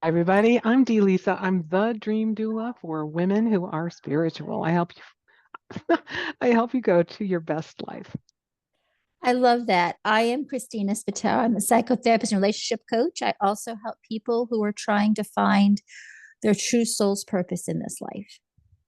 Hi, everybody. I'm Dee Lisa. I'm the dream doula for women who are spiritual. I help you I help you go to your best life. I love that. I am Christina Spatel. I'm a psychotherapist and relationship coach. I also help people who are trying to find their true soul's purpose in this life.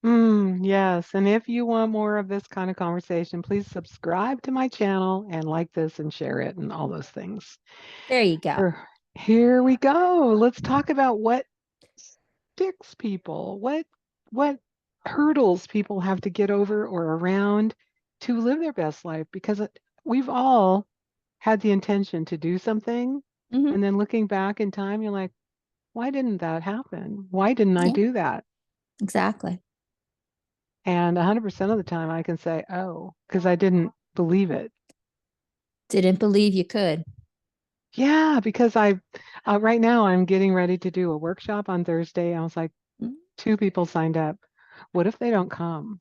Yes. And if you want more of this kind of conversation, please subscribe to my channel and like this and share it and all those things. There you go. Here we go. Let's talk about what sticks people, what hurdles people have to get over or around to live their best life because we've all had the intention to do something. Hmm. And then looking back in time, you're like, why didn't that happen? Why didn't I Yeah, do that? exactly. And 100% of the time I can say, oh, because I didn't believe it. Didn't believe you could. Yeah, because right now I'm getting ready to do a workshop on Thursday. I was like, two people signed up. What if they don't come?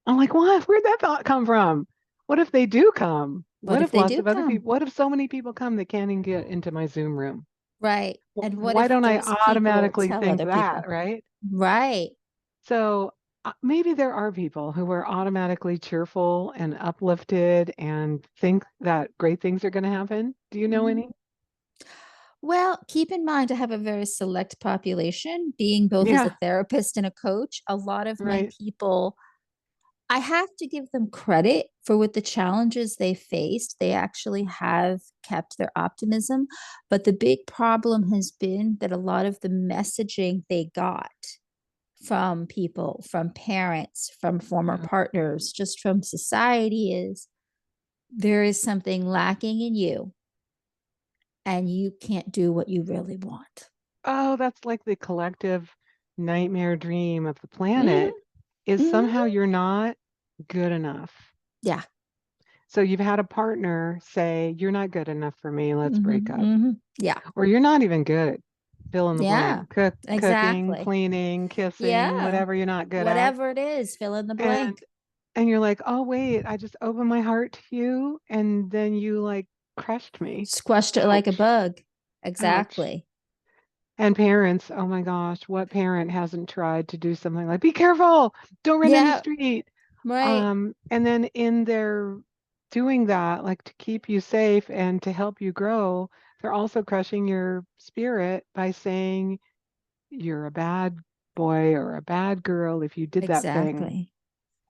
I'm like, what? Where'd that thought come from? What if they do come? What What if if they lots do of other come? people, what if so many people come that can't even get into my Zoom room? Right. And what Why if don't I those people automatically tell think other that, people? right? Right. So maybe there are people who are automatically cheerful and uplifted and think that great things are going to happen. Do you know Mhm. any? Well, keep in mind, I have a very select population, being both as a Yeah, therapist and a coach. A lot of my right. people, I have to give them credit for with the challenges they faced. They actually have kept their optimism. But the big problem has been that a lot of the messaging they got from people, from parents, from former Yeah. partners, just from society is there is something lacking in you and you can't do what you really want. Oh, that's like the collective nightmare dream of the Mm-hmm. planet is somehow Mm-hmm. you're not good enough. Yeah. So you've had a partner say, you're not good enough for me, let's break Mm-hmm. up. Mm-hmm. Yeah. Or you're not even good. Fill in the Yeah. blank. Cooking, Exactly. cleaning, kissing, Yeah. whatever you're not good at. Whatever it is, fill in the And blank. and you're like, "Oh, wait, I just opened my heart to you and then you like crushed me." Squashed it like a Ouch. bug. Ouch. Exactly. And parents, oh my gosh, what parent hasn't tried to do something like, "Be careful, don't run in the Yeah. street." Right. And then in their doing that, like to keep you safe and to help you grow, they're also crushing your spirit by saying you're a bad boy or a bad girl if you did that thing. Exactly.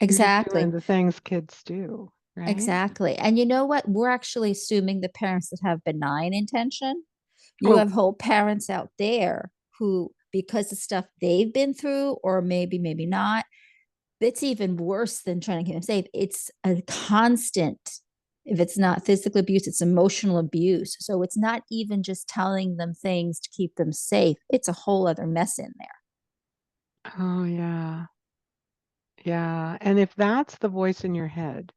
You're just doing Exactly. the things kids do, right? Exactly. And you know what? We're actually assuming the parents that have benign intention. You Oh, have whole parents out there who, because of stuff they've been through, or maybe not, it's even worse than trying to keep them safe. It's a constant, if it's not physical abuse, it's emotional abuse. So it's not even just telling them things to keep them safe, it's a whole other mess in there. oh yeah. Yeah. And if that's the voice in your head,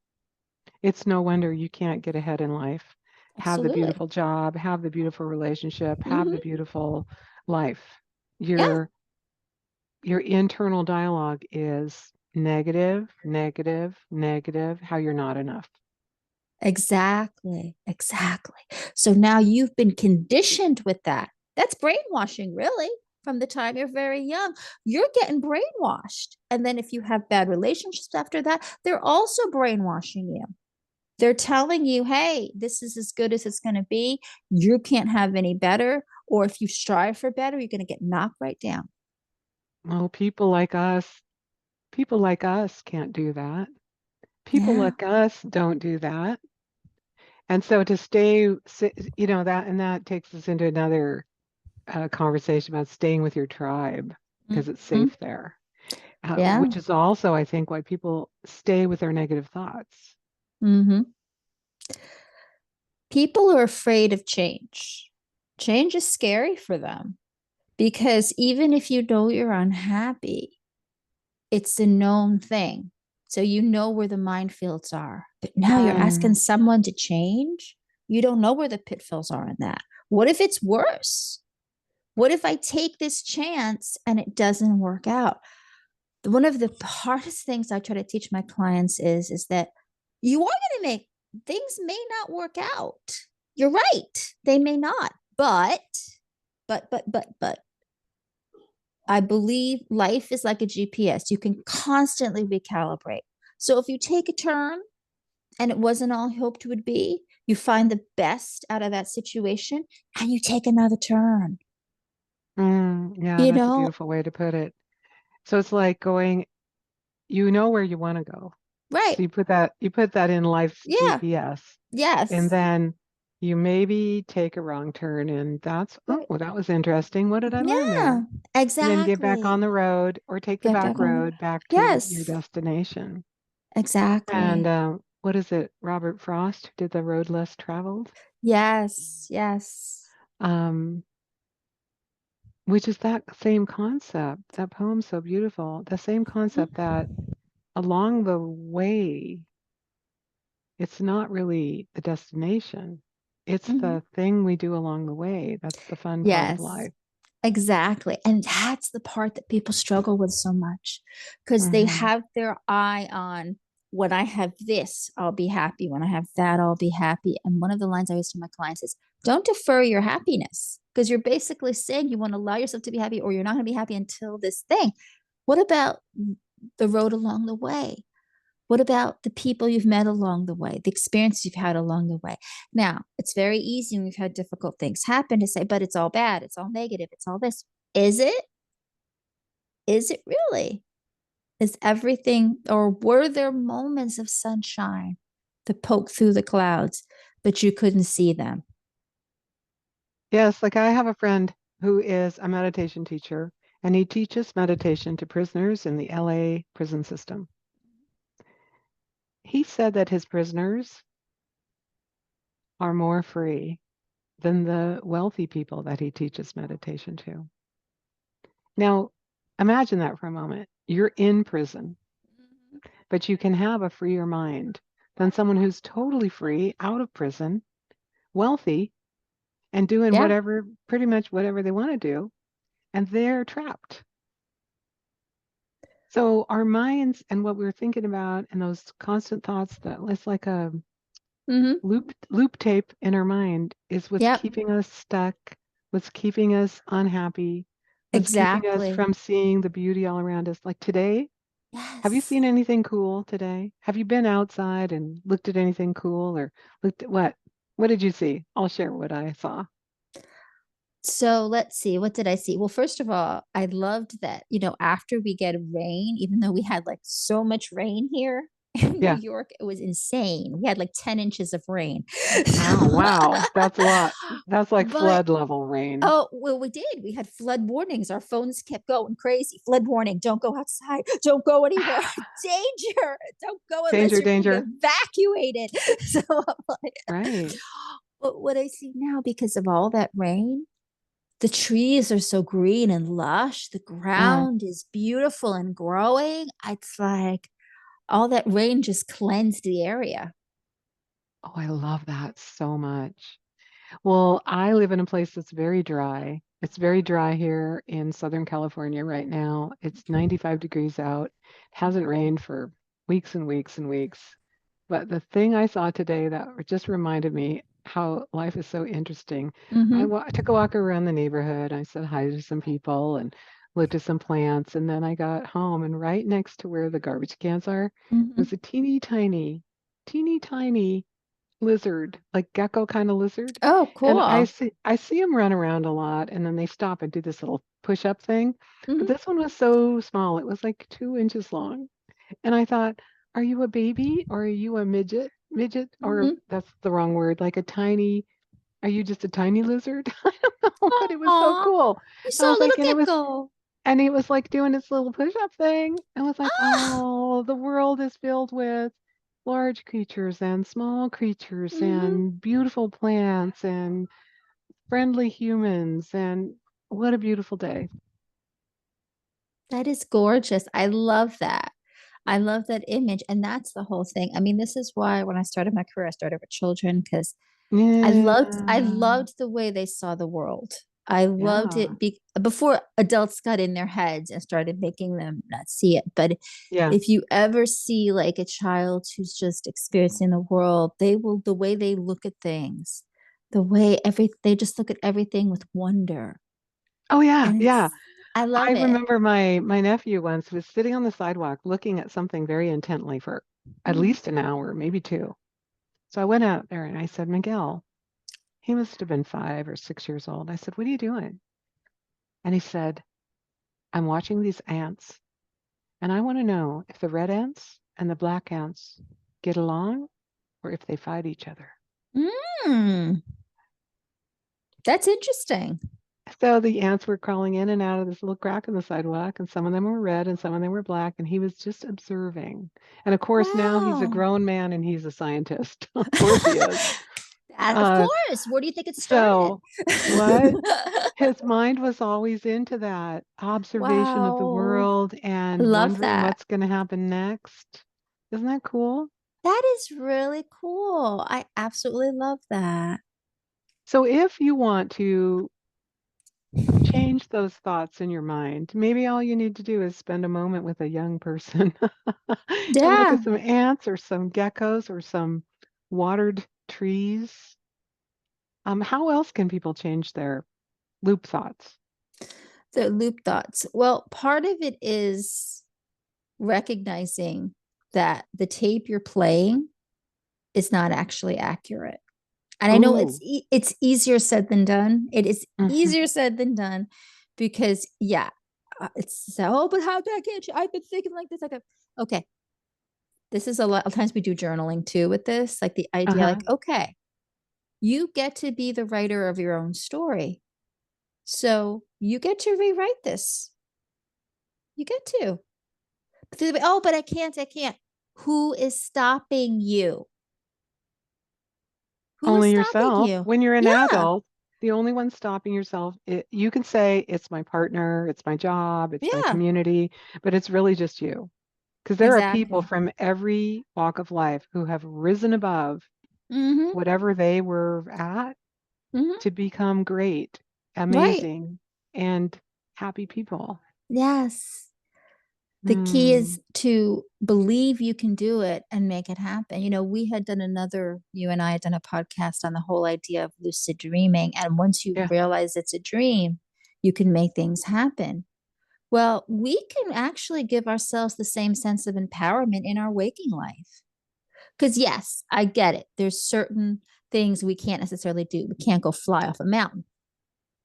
it's no wonder you can't get ahead in life, have the Absolutely. beautiful job, have the beautiful relationship, have the Mm-hmm. beautiful life. Yeah, Your your internal dialogue is negative, negative, negative, how you're not enough. exactly. Exactly. So now you've been conditioned with that. That's brainwashing, really. From the time you're very young, you're getting brainwashed. And then if you have bad relationships after that, they're also brainwashing you. They're telling you, hey, this is as good as it's going to be. You can't have any better. Or if you strive for better, you're going to get knocked right down. Oh, people like us can't do that. People Yeah, like us don't do that. And so to stay, that, and that takes us into another conversation about staying with your tribe because it's mm-hmm. safe there, Yeah. which is also, I think, why people stay with their negative thoughts. Mm-hmm. People are afraid of change. Change is scary for them because even if you know you're unhappy, it's a known thing. So you know where the minefields are. But now you're asking Mm. someone to change. You don't know where the pitfalls are in that. What if it's worse? What if I take this chance and it doesn't work out? One of the hardest things I try to teach my clients is that you are going to make things may not work out. You're right. They may not. But I believe life is like a GPS. You can constantly recalibrate. So if you take a turn and it wasn't all you hoped it would be, you find the best out of that situation and you take another turn. Yeah, You that's a know, beautiful way to put it. So it's like going, you know where you want to go. right. So you put that in life's Yeah. GPS, and Yes. then you maybe take a wrong turn, and that's, oh, Right. well, that was interesting. What did I learn there? Yeah. And then get back on the Exactly. road or take the Get back back on. road back to your Yes. destination. And Exactly. what is it? Robert Frost who did the road less traveled, Yes. Yes. um, which is that same concept. That poem's so beautiful. The same concept that along the way, it's not really the destination. It's Mhm. the thing we do along the way. That's the fun part of Yes. life. Exactly. And that's the part that people struggle with so much because they Hmm. have their eye on when I have this, I'll be happy. When I have that, I'll be happy. And one of the lines I always tell my clients is don't defer your happiness because you're basically saying you want to allow yourself to be happy or you're not going to be happy until this thing. What about the road along the way? What about the people you've met along the way, the experiences you've had along the way? Now, it's very easy when we've had difficult things happen to say, but it's all bad, it's all negative, it's all this. Is it? Is it really? Is everything, or were there moments of sunshine that poked through the clouds, but you couldn't see them? Yes, like I have a friend who is a meditation teacher, and he teaches meditation to prisoners in the LA prison system. He said that his prisoners are more free than the wealthy people that he teaches meditation to. Now, imagine that for a moment. You're in prison, but you can have a freer mind than someone who's totally free, out of prison, wealthy, and doing Yeah. whatever, pretty much whatever they want to do, and they're trapped. So our minds and what we're thinking about and those constant thoughts that it's like a Mm-hmm. loop tape in our mind is what's Yep. keeping us stuck, what's keeping us unhappy, what's keeping us Exactly. from seeing the beauty all around us. Like today, have you Yes. seen anything cool today? Have you been outside and looked at anything cool or looked at what? What did you see? I'll share what I saw. So let's see, what did I see? Well, first of all, I loved that, after we get rain, even though we had like so much rain here in New Yeah. York, it was insane. We had like 10 inches of rain. Oh, So, wow. That's a lot. That's like but flood level rain. oh, well, we did. We had flood warnings. Our phones kept going crazy. Flood warning. Don't go outside. Don't go anywhere. Danger. Don't go unless Danger, you're being danger. evacuated. So I'm like, Right. but what I see now because of all that rain, the trees are so green and lush. The Uh, ground is beautiful and growing. It's like all that rain just cleansed the area. oh, I love that so much. Well, I live in a place that's very dry. It's very dry here in Southern California right now. It's 95 degrees out. It hasn't rained for weeks and weeks and weeks. But the thing I saw today that just reminded me how life is so interesting. Mm-hmm. I took a walk around the neighborhood. I said hi to some people and looked at some plants. And then I got home, and right next to where the garbage cans are Mm-hmm. was a teeny tiny lizard, like gecko kind of lizard. Oh, And cool. I see them run around a lot, and then they stop and do this little push-up thing. But Mm-hmm. this one was so small; it was like 2 inches long. And I thought, are you a baby or are you a midget? Midget, or Mm-hmm. that's the wrong word, like a tiny, are you just a tiny lizard? I don't know, but it was so Aw, cool. you I saw was a little like, gecko. and he was like doing his little push-up thing. I was like, Ah. oh, the world is filled with large creatures and small creatures Mm-hmm. and beautiful plants and friendly humans. And what a beautiful day. That is gorgeous. I love that. I love that image. And that's the whole thing. I mean, this is why when I started my career, I started with children because I Yeah. loved the way they saw the world. I loved Yeah. it before adults got in their heads and started making them not see it. But Yeah. if you ever see like a child who's just experiencing the world, the way they look at things, they just look at everything with wonder. Oh, yeah. And Yeah. I I love it. remember my nephew once was sitting on the sidewalk looking at something very intently for at Mhm. least an hour, maybe two. So I went out there and I said, Miguel, he must have been 5 or 6 years old. I said, what are you doing? And he said, I'm watching these ants and I want to know if the red ants and the black ants get along or if they fight each other. Mm, that's interesting. So the ants were crawling in and out of this little crack in the sidewalk, and some of them were red and some of them were black, and he was just observing. And of course, now he's a Wow. grown man and he's a scientist. Of course he is. Of Uh, course. Where do you think it started? so what? His mind was always into that observation of the Wow. world I and love wondering that. what's going to happen next. Isn't that cool? That is really cool. I absolutely love that. So if you want to change those thoughts in your mind, maybe all you need to do is spend a moment with a young person and look Yeah. at some ants or some geckos or some watered trees. How else can people change their loop thoughts? The loop thoughts. Well, part of it is recognizing that the tape you're playing is not actually accurate. And I know Ooh. it's easier said than done. It is Hmm. easier said than done because yeah, it's so. Oh, but how I can't? I've been thinking like this. Like, okay, this is a lot of times we do journaling too with this. Like the idea, Uh-huh. like okay, you get to be the writer of your own story, so you get to rewrite this. You get to. Oh, but I can't. I can't. Who is stopping you? Who is Only stopping yourself. you? When you're an Yeah, adult, the only one stopping yourself, you can say it's my partner, it's my job, it's my yeah, community, but it's really just you. Because there are people exactly. from every walk of life who have risen above Mm-hmm. whatever they were at Mm-hmm. to become great, Right. amazing, and happy people. Yes. The key Hmm. is to believe you can do it and make it happen. We had done you and I had done a podcast on the whole idea of lucid dreaming. And once you Yeah, realize it's a dream, you can make things happen. Well, we can actually give ourselves the same sense of empowerment in our waking life. Because, yes, I get it. There's certain things we can't necessarily do. We can't go fly off a mountain,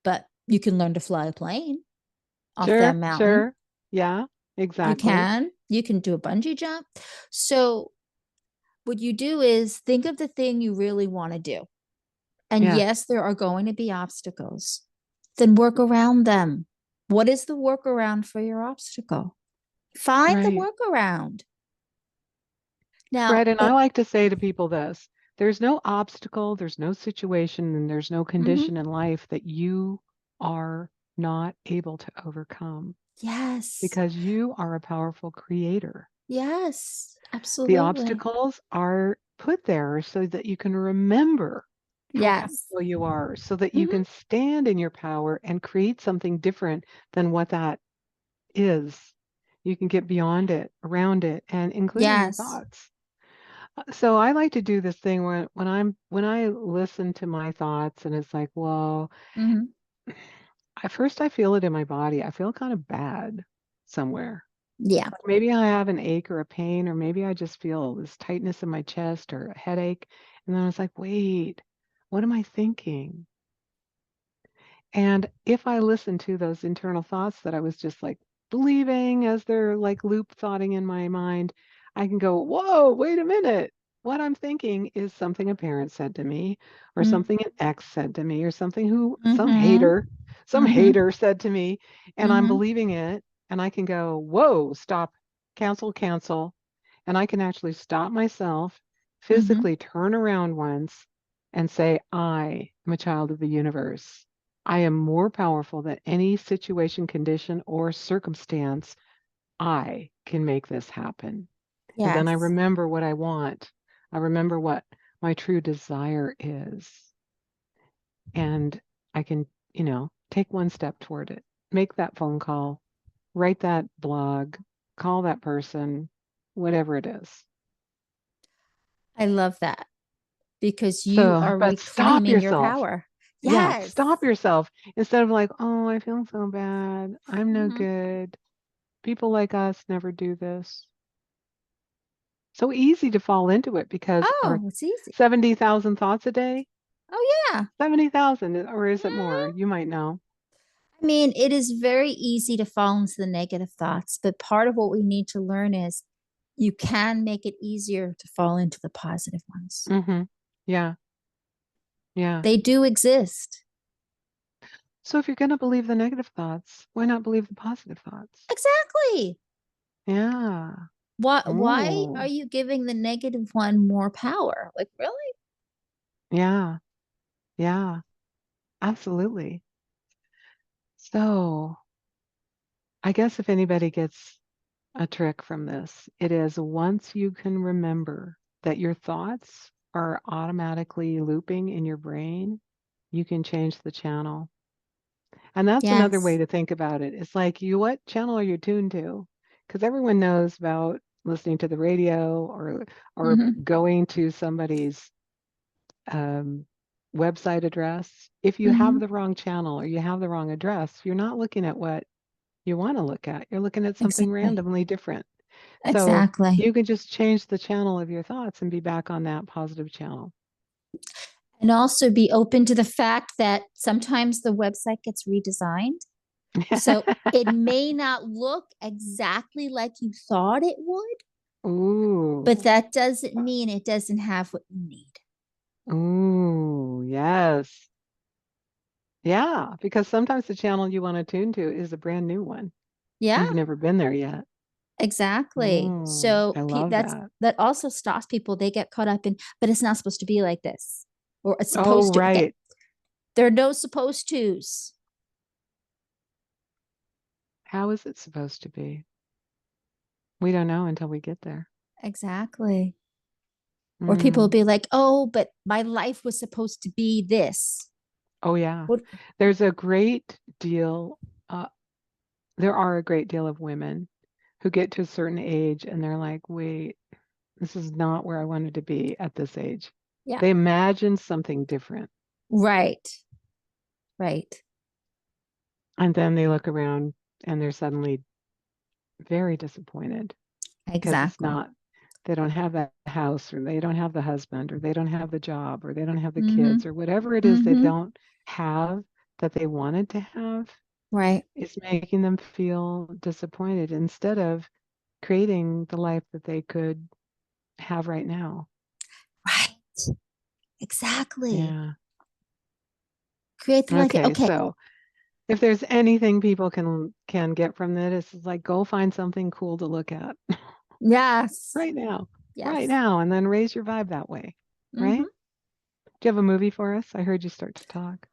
but you can learn to fly a plane off that sure, mountain. sure. Yeah, You exactly. can. You can do a bungee jump. So, what you do is think of the thing you really want to do. And Yeah, yes, there are going to be obstacles. Then work around them. What is the workaround for your obstacle? Find the right. workaround. Now, Right. And I like to say to people this, there's no obstacle, there's no situation, and there's no mhm, condition in life that you are not able to overcome yes, because you are a powerful creator. yes, The absolutely. obstacles are put there so that you can remember how Yes. powerful you are, so that you Mhm, can stand in your power and create something different than what that is. You can get beyond it, around it, and including your yes. thoughts. So I like to do this thing when I listen to my thoughts and it's like, well, Mhm, at first I feel it in my body. I feel kind of bad somewhere. yeah. Like maybe I have an ache or a pain, or maybe I just feel this tightness in my chest or a headache. And then I was like, wait, what am I thinking? And if I listen to those internal thoughts that I was just like believing as they're like loop thoughting in my mind, I can go, whoa, wait a minute. What I'm thinking is something a parent said to me, or Mm, something an ex said to me, or something who mhm, some mhm, hater said to me, and I'm mhm, believing it. And I can go, whoa, stop, cancel, cancel. And I can actually stop myself, mhm. physically turn around once and say, I am a child of the universe. I am more powerful than any situation, condition, or circumstance. I can make this happen. And then I Yes. remember what I want. I remember what my true desire is. And I can, take one step toward it, make that phone call, write that blog, call that person, whatever it is. I love that because you So, are but stop reclaiming your yourself. power. Yeah, Yes. stop yourself instead of like, oh, I feel so bad. I'm no Hmm. good. People like us never do this. So easy to fall into it because our Oh, it's easy. 70,000 thoughts a day, Oh, yeah. 70,000, or is it more? Mhm. You might know. I mean, it is very easy to fall into the negative thoughts, but part of what we need to learn is you can make it easier to fall into the positive ones. Hmm. Yeah, yeah. They do exist. So if you're going to believe the negative thoughts, why not believe the positive thoughts? Exactly. Yeah. Why are Oh, you giving the negative one more power? Like, really? yeah, yeah, absolutely. So I guess if anybody gets a trick from this, it is once you can remember that your thoughts are automatically looping in your brain, you can change the channel. And that's another way Yes. to think about it. It's like you what channel are you tuned to? Because everyone knows about listening to the radio or Hmm. going to somebody's um, website address. If you have Hmm. the wrong channel or you have the wrong address, you're not looking at what you want to look at. You're looking at something Exactly. randomly different. So Exactly. you can just change the channel of your thoughts and be back on that positive channel. And also be open to the fact that sometimes the website gets redesigned. So it may not look exactly like you thought it would, but Ooh, that doesn't mean it doesn't have what you need. ooh, yes. Yeah, because sometimes the channel you want to tune to is a brand new one. Yeah, You've never been there yet. exactly. Mm, So I love that. that also stops people. They get caught up in, but it's not supposed to be like this, or it's Oh, supposed to. Again, right. there are no supposed tos. How is it supposed to be? We don't know until we get there. Exactly. Or people will Mm. be like, "Oh, but my life was supposed to be this." Oh, yeah. What? There's a great deal, there are a great deal of women who get to a certain age and they're like, wait, this is not where I wanted to be at this age. Yeah. They imagine something different. Right. Right. And then they look around and they're suddenly very disappointed because it's Exactly. not, they don't have that house or they don't have the husband or they don't have the job or they don't have the Mm-hmm. kids or whatever it is they Mm-hmm. don't have that they wanted to have Right. is making them feel disappointed instead of creating the life that they could have right now. Right. Exactly. Yeah. Create the life. Okay. Okay. So if there's anything people can get from this, it's like go find something cool to look at Yes. right now, right Yes. now, and then raise your vibe that way. Mm-hmm. Right? Do you have a movie for us? I heard you start to talk.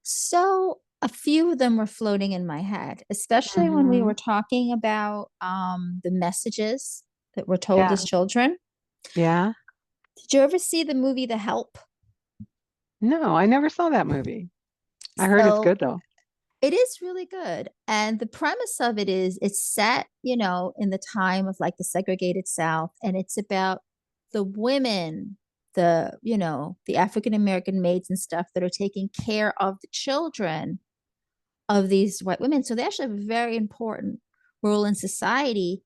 So a few of them were floating in my head, especially when we Hmm. were talking about the messages that were told Yeah. as children. Yeah. Did you ever see the movie The Help? No, I never saw that movie. I heard it's So good though. it is really good. And the premise of it is it's set, in the time of like the segregated South, and it's about the women, the African American maids and stuff that are taking care of the children of these white women. So they actually have a very important role in society,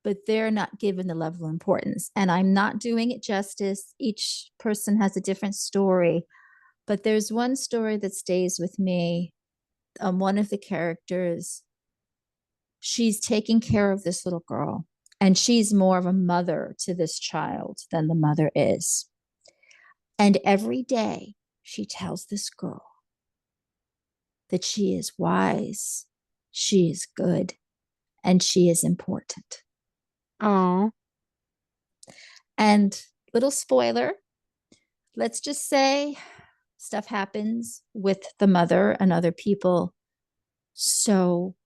but they're not given the level of importance. And I'm not doing it justice. Each person has a different story, but there's one story that stays with me. One of the characters, she's taking care of this little girl, and she's more of a mother to this child than the mother is. And every day she tells this girl that she is wise, she is good, and she is important. Oh. And little spoiler, let's just say stuff happens with the mother and other people. So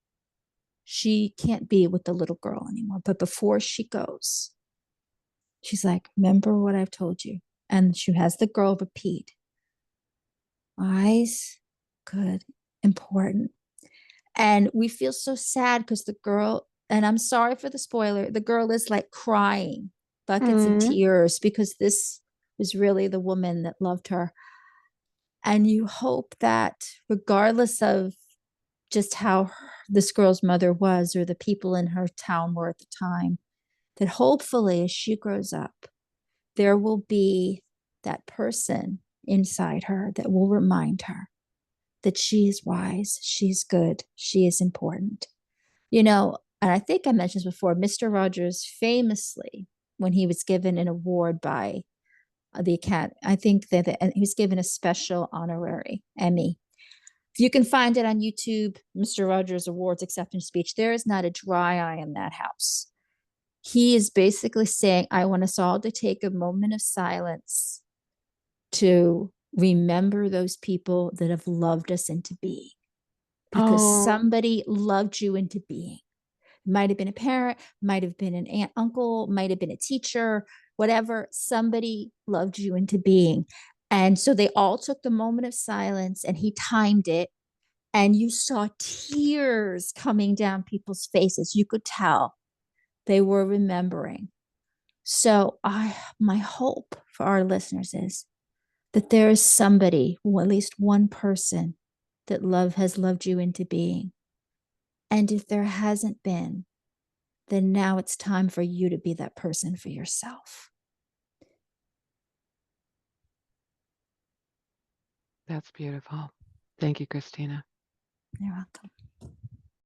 she can't be with the little girl anymore. But before she goes, she's like, remember what I've told you. And she has the girl repeat wise, good, important. And we feel so sad because the girl, and I'm sorry for the spoiler, the girl is like crying buckets of Mm. tears because this was really the woman that loved her. And you hope that regardless of just how this girl's mother was or the people in her town were at the time, that hopefully as she grows up, there will be that person inside her that will remind her that she is wise, she's good, she is important. And I think I mentioned this before, Mr. Rogers famously, when he was given an award by the Academy, I think that he was given a special honorary Emmy. If you can find it on YouTube, Mr. Rogers Awards acceptance speech, there is not a dry eye in that house. He is basically saying, I want us all to take a moment of silence to remember those people that have loved us into being, because Oh, somebody loved you into being. Might have been a parent, might have been an aunt, uncle, might have been a teacher, whatever. Somebody loved you into being. And so they all took the moment of silence and he timed it. And you saw tears coming down people's faces. You could tell they were remembering. So my hope for our listeners is that there is somebody, or at least one person, that love has loved you into being. And if there hasn't been, then now it's time for you to be that person for yourself. that's beautiful. Thank you, Christina. You're welcome.